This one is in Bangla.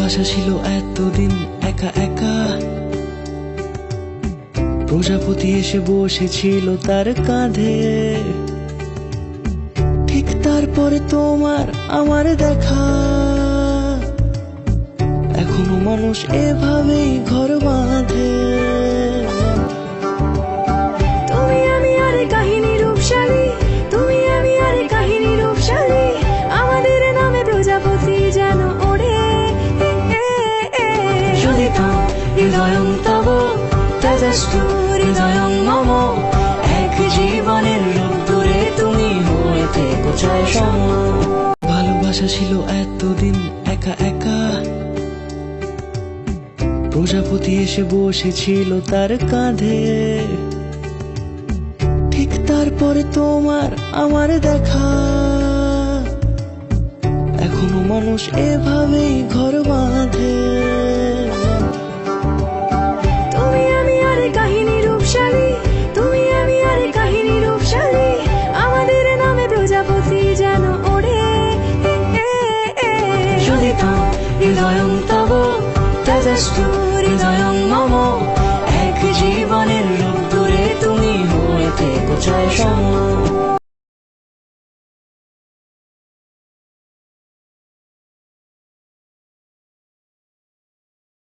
ভালোবাসা ছিল এতদিন একা একা, প্রজাপতি এসে বসেছিল তার কাঁধে। ঠিক তারপরে তোমার আমার দেখা, এখনো মানুষ এভাবেই ঘর বাঁধে। তুমি আমি আর কাহিনী রূপশালী, তুমি আমি আর কাহিনী রূপশালী, আমাদের নামে প্রজাপতি যেন ওড়ে। যদি তো হৃদয়ং তব তেজস্তু হৃদয়ং মম, এক জীবনের রূপ দূরে তুমি হয়ে থেকো চায় সম। ভালোবাসা ছিল এতদিন একা একা, প্রজাপতি এসে বসেছিল তার কাঁধে। ঠিক তারপরে তোমার আমার দেখা, এখনো মানুষ এভাবেই ঘর বাঁধে। তুমি আমি আর কাহিনী রূপশালী, তুমি আমি আর কাহিনী রূপশালী, আমাদের নামে প্রজাপতি যেন ওড়ে। যদি তো হৃদয়ং তব তেজস্তু হৃদয়ং মম, এক জীবনের রূপ দূরে তুমি হয়ে থেকো চায় সম।